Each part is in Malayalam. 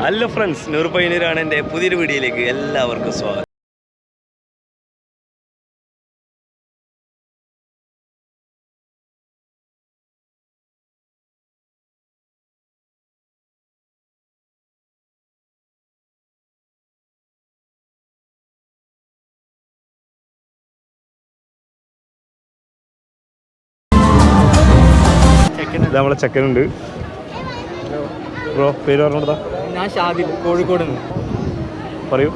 ഹലോ ഫ്രണ്ട്സ്, നൂർ പൈനൂരാണ് എൻ്റെ പുതിയൊരു വീഡിയോയിലേക്ക് എല്ലാവർക്കും സ്വാഗതം. നമ്മളെ ചെക്കനുണ്ട്. ബ്രോ, പേര് പറഞ്ഞോടാ. ഞാൻ ഷാദിൽ, കോഴിക്കോട്. പറയൂ.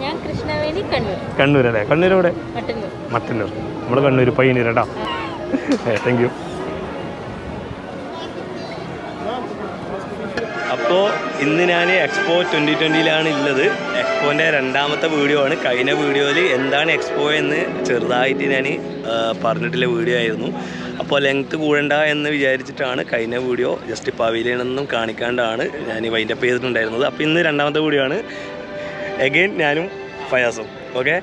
കണ്ണൂർ അല്ലേ? കണ്ണൂർ എവിടെ? മട്ടന്നൂർ. നമ്മൾ കണ്ണൂർ പയ്യന്നൂർ കേട്ടോ. Thank you. അപ്പോൾ ഇന്ന് ഞാൻ എക്സ്പോ 2020 ഉള്ളത്. എക്സ്പോൻ്റെ രണ്ടാമത്തെ വീഡിയോ ആണ്. കഴിഞ്ഞ വീഡിയോയിൽ എന്താണ് എക്സ്പോ എന്ന് ചെറുതായിട്ട് ഞാൻ പറഞ്ഞിട്ടുള്ള വീഡിയോ ആയിരുന്നു. അപ്പോൾ ലെങ്ത്ത് കൂടണ്ട എന്ന് വിചാരിച്ചിട്ടാണ് കഴിഞ്ഞ വീഡിയോ ജസ്റ്റ് പവിലിയനൊന്നും കാണിക്കാണ്ടാണ് ഞാൻ വൈൻഡപ്പ് ചെയ്തിട്ടുണ്ടായിരുന്നത്. അപ്പോൾ ഇന്ന് രണ്ടാമത്തെ വീഡിയോ ആണ്. എഗെയിൻ ഞാനും ഫയാസും. ഓക്കെ,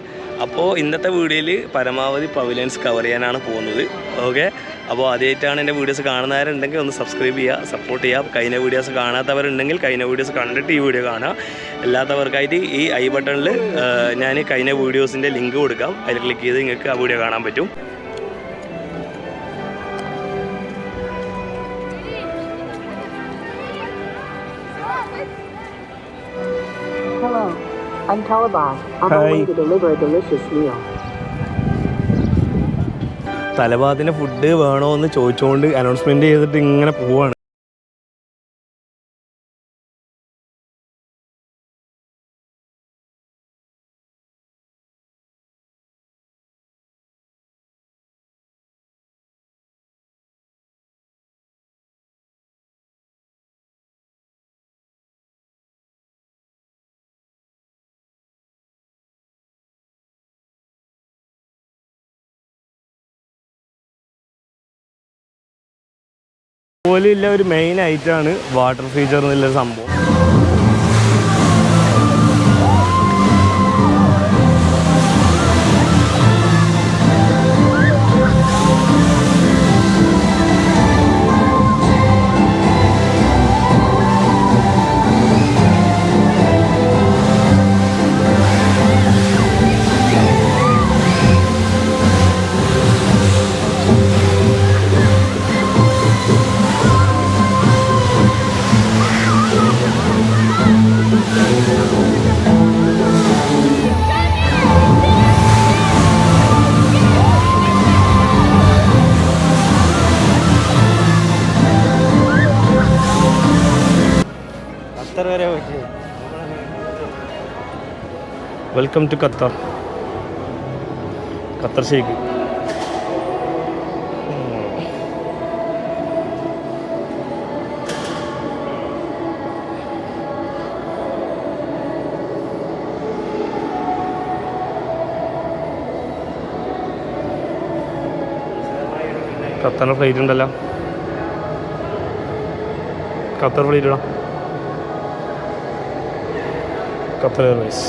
അപ്പോൾ ഇന്നത്തെ വീഡിയോയിൽ പരമാവധി പവിലിയൻസ് കവർ ചെയ്യാനാണ് പോകുന്നത്. ഓക്കെ, അപ്പോൾ ആദ്യമായിട്ടാണ് എൻ്റെ വീഡിയോസ് കാണുന്നവരുണ്ടെങ്കിൽ ഒന്ന് സബ്സ്ക്രൈബ് ചെയ്യുക, സപ്പോർട്ട് ചെയ്യുക. കഴിഞ്ഞ വീഡിയോസ് കാണാത്തവരുണ്ടെങ്കിൽ കഴിഞ്ഞ വീഡിയോസ് കണ്ടിട്ട് ഈ വീഡിയോ കാണുക. അല്ലാത്തവർക്കായിട്ട് ഈ ഐ ബട്ടണിൽ ഞാൻ കഴിഞ്ഞ വീഡിയോസിൻ്റെ ലിങ്ക് കൊടുക്കാം. അതിൽ ക്ലിക്ക് ചെയ്ത് നിങ്ങൾക്ക് ആ വീഡിയോ കാണാൻ പറ്റും. Hello, I'm Talabas. I'm on my way to deliver a delicious meal. തലഭാഗത്തിന് ഫുഡ് വേണോ എന്ന് ചോദിച്ചുകൊണ്ട് അനൗൺസ്മെൻറ്റ് ചെയ്തിട്ട് ഇങ്ങനെ പോവാണ്. പോലെയുള്ള ഒരു മെയിൻ ഐറ്റമാണ് വാട്ടർ ഫീച്ചർ എന്നുള്ള സംഭവം. Welcome to Qatar. ഖത്തർ ഷെയ്ഖ്. ഖത്തറിൻ്റെ ഫ്ലൈറ്റ് ഉണ്ടല്ലോ. ഖത്തർ ഫ്ലൈറ്റ് ഇടാം. Qatar Airways.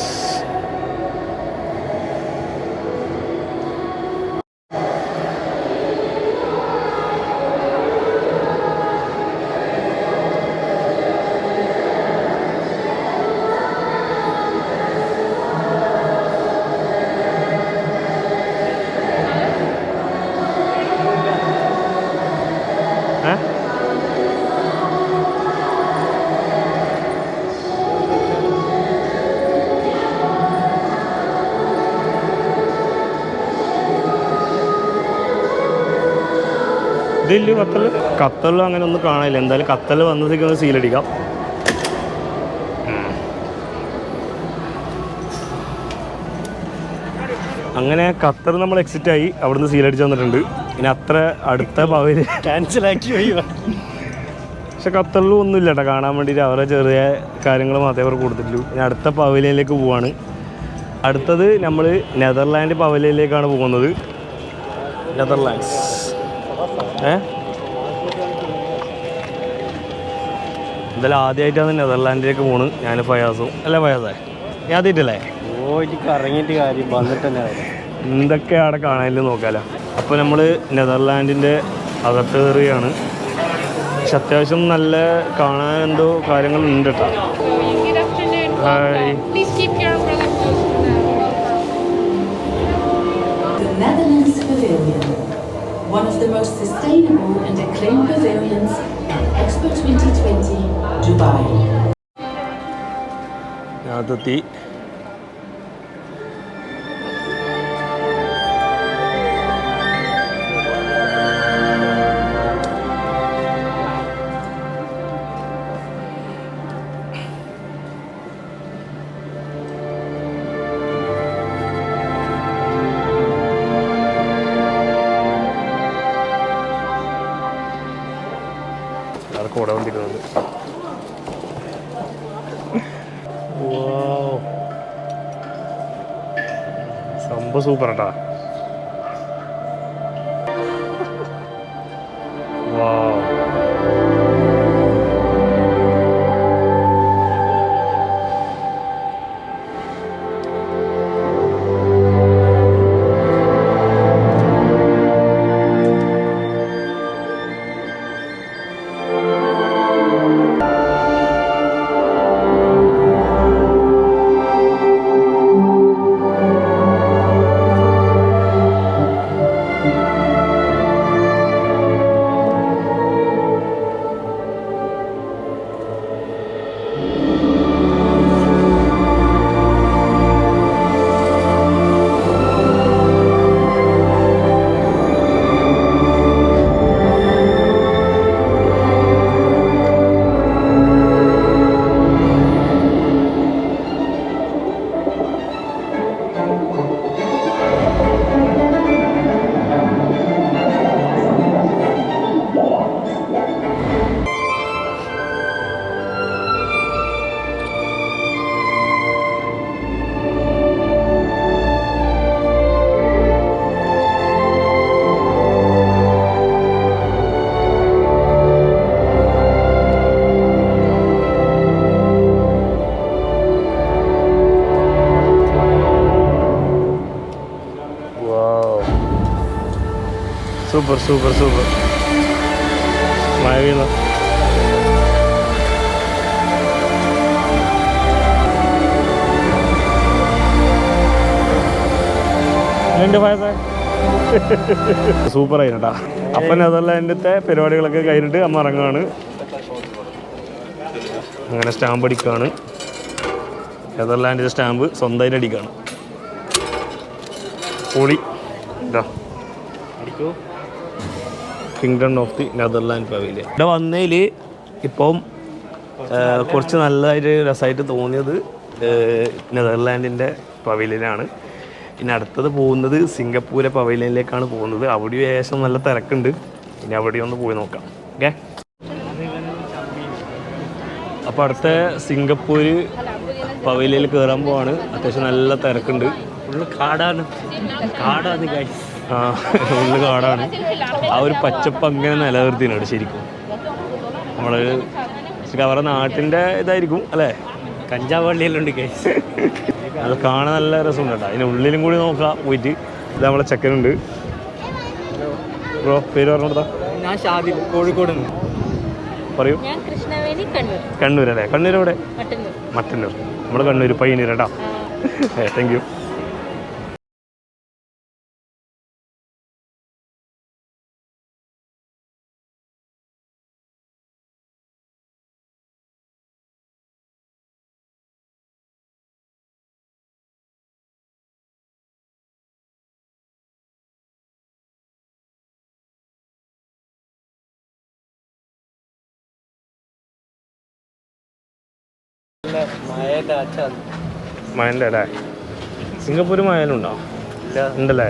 ഇതില്ല ഖത്തറിൽ അങ്ങനെ ഒന്നും കാണാനില്ല. എന്തായാലും ഖത്തറിൽ വന്നതൊക്കെ ഒന്ന് സീലടിക്കാം. അങ്ങനെ ഖത്തർ നമ്മൾ എക്സിറ്റ് ആയി. അവിടുന്ന് സീലടിച്ച് വന്നിട്ടുണ്ട്. ഇനി അത്ര അടുത്ത പവല് ക്യാൻസലാക്കി പോയി. പക്ഷെ ഖത്തറിലും ഒന്നുമില്ല കേട്ടോ കാണാൻ വേണ്ടിയിട്ട്. അവരുടെ ചെറിയ കാര്യങ്ങൾ മാത്രമേ അവർ കൊടുത്തിട്ടുള്ളൂ. ഇനി അടുത്ത പവലിയനിലേക്ക് പോവാണ്. അടുത്തത് നമ്മൾ നെതർലാൻഡ് പവലിയനിലേക്കാണ് പോകുന്നത്. നെതർലാൻഡ്സ്. എന്തായാലും ആദ്യമായിട്ടാണ് നെതർലാൻഡിലേക്ക് പോണ്. ഞാൻ ഫയാസും അല്ലേ? ഫയാസേ, ഞാൻ ആദ്യമായിട്ടല്ലേ പോയിട്ട് കറങ്ങിയിട്ട് കാര്യം വന്നിട്ട് എന്തൊക്കെ അവിടെ കാണാനില്ല നോക്കാമല്ലോ. അപ്പോൾ നമ്മൾ നെതർലാൻഡിൻ്റെ അകത്ത് കയറുകയാണ്. പക്ഷെ അത്യാവശ്യം നല്ല കാണാൻ എന്തോ കാര്യങ്ങളുണ്ട് കേട്ടോ. welcome. Please keep your umbrella close to them. The Netherlands Pavilion, one of the most sustainable and acclaimed pavilions at Expo 2020, Dubai. അതെത്തി. കൂടെ വന്നിരിക്കുന്നത് സംഭവം സൂപ്പർ കേട്ടാ. Super super super. മഴ വീണു. സൂപ്പറായി കേട്ടാ. അപ്പം നെതർലാൻഡിലത്തെ പരിപാടികളൊക്കെ കഴിഞ്ഞിട്ട് അമ്മ ഇറങ്ങാണ്. അങ്ങനെ സ്റ്റാമ്പ് അടിക്കുകയാണ്. നെതർലാൻഡിലെ സ്റ്റാമ്പ് സ്വന്തമായിട്ട് അടിക്കുകയാണ്. പൊളി ഇതാ kingdom of the Netherland pavilion. ഇവിടെ വന്നതിൽ ഇപ്പം കുറച്ച് നല്ലതായിട്ട് രസമായിട്ട് തോന്നിയത് നെതർലാൻഡിൻ്റെ പവലിയനാണ്. ഇനി അടുത്തത് പോകുന്നത് സിംഗപ്പൂരെ പവലിയനിലേക്കാണ് പോകുന്നത്. അവിടെ ഏകദേശം നല്ല തിരക്കുണ്ട്. ഇനി അവിടെ ഒന്ന് പോയി നോക്കാം. ഓക്കെ, അപ്പോൾ അടുത്ത സിംഗപ്പൂർ പവലിയനിൽ കയറാൻ പോവാണ്. അത്യാവശ്യം നല്ല തിരക്കുണ്ട്. ഫുള്ള് കാടാണ്. കാടാണ് ഗൈസ്. ഫുള്ള് കാടാണ്. ആ ഒരു പച്ചപ്പ് അങ്ങനെ നിലനിർത്തിയാണ് ശരിക്കും. നമ്മൾ അവരുടെ നാട്ടിൻ്റെ ഇതായിരിക്കും അല്ലേ. കഞ്ചാവ് വള്ളിയെല്ലാം ഗൈസ്. അത് കാണാൻ നല്ല രസമുണ്ട് കേട്ടോ. അതിൻ്റെ ഉള്ളിലും കൂടി നോക്കാം പോയിട്ട്. ഇത് നമ്മളെ ചെക്കനുണ്ട്. ബ്രോ പേര് പറഞ്ഞു കൊടുത്താ? ഞാൻ ഷാദിൽ, കോഴിക്കോട് നിന്ന്. പറയൂ. ഞാൻ കൃഷ്ണവേണി, കണ്ണൂർ. കണ്ണൂർ അല്ലേ? കണ്ണൂർ എവിടെ? മട്ടന്നൂർ. മട്ടന്നൂർ. നമ്മൾ കണ്ണൂർ പയ്യന്നൂർ കേട്ടോ. Thank you. മഴൻ്റെ അല്ലേ? സിംഗപ്പൂർ മഴയിലുണ്ടോ? ഉണ്ടല്ലേ?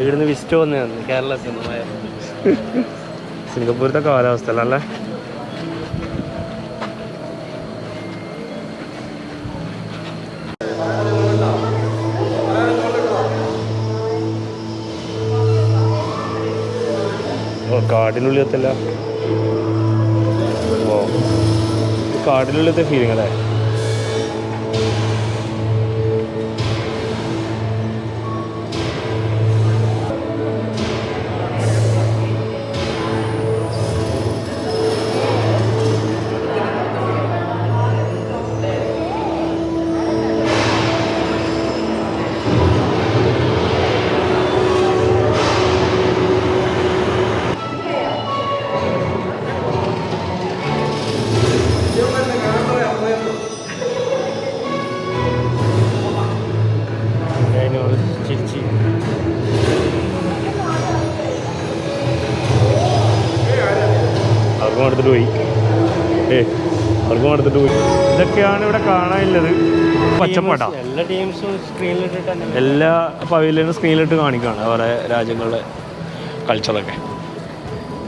ഇവിടുന്ന് വിസിറ്റ് വന്നതാണ് കേരളത്തിൽ നിന്ന്. മഴ സിംഗപ്പൂരത്തെ കാലാവസ്ഥ അല്ലേ? കാടിനുള്ളിലത്തല്ല. ഓ, കാടിനുള്ളിലത്തെ ഫീലിംഗ് അല്ലേ? എടുത്തിട്ട് പോയി. ഇതൊക്കെയാണ് ഇവിടെ കാണാനുള്ളത്. പച്ചപ്പാട്ടാ എല്ലാ ടീംസും സ്ക്രീനിലിട്ടിട്ട് തന്നെ എല്ലാ പവലിയനും സ്ക്രീനിലിട്ട് കാണിക്കുകയാണ് അവരുടെ രാജ്യങ്ങളുടെ കൾച്ചറൊക്കെ.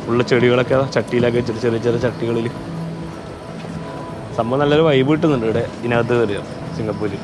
ഫുള്ള് ചെടികളൊക്കെ ചട്ടിയിലൊക്കെ വെച്ചിട്ട് ചെറിയ ചെറിയ ചട്ടികളിൽ സംഭവം നല്ലൊരു വൈബ് കിട്ടുന്നുണ്ട് ഇവിടെ ഇതിനകത്ത് കയറിയ സിംഗപ്പൂരിൽ.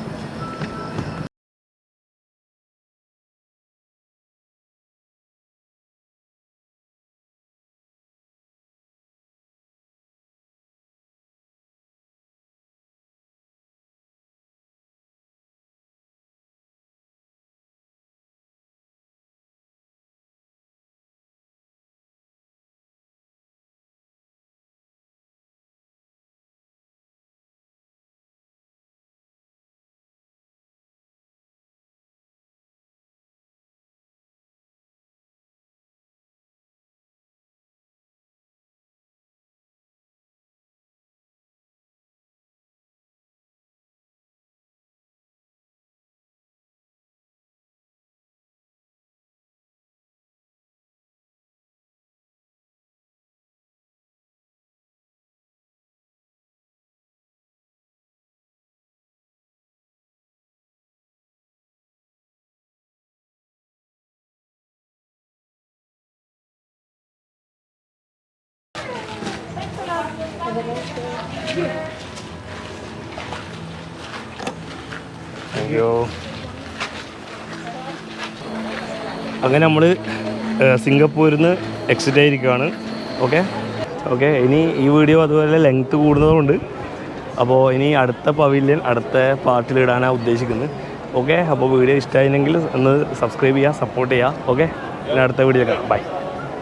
അയ്യോ, അങ്ങനെ നമ്മൾ സിംഗപ്പൂരിൽ നിന്ന് എക്സിറ്റ് ആയിരിക്കുകയാണ്. ഓക്കെ ഇനി ഈ വീഡിയോ അതുപോലെ ലെങ്ത്ത് കൂടുന്നതുകൊണ്ട് അപ്പോൾ ഇനി അടുത്ത പവിലിയൻ അടുത്ത പാർട്ടിലിടാനാണ് ഉദ്ദേശിക്കുന്നത്. ഓക്കെ, അപ്പോൾ വീഡിയോ ഇഷ്ടമായിരുന്നെങ്കിൽ ഒന്ന് സബ്സ്ക്രൈബ് ചെയ്യുക, സപ്പോർട്ട് ചെയ്യുക. ഓക്കെ, ഇനി അടുത്ത വീഡിയോ കാണാം. ബൈ.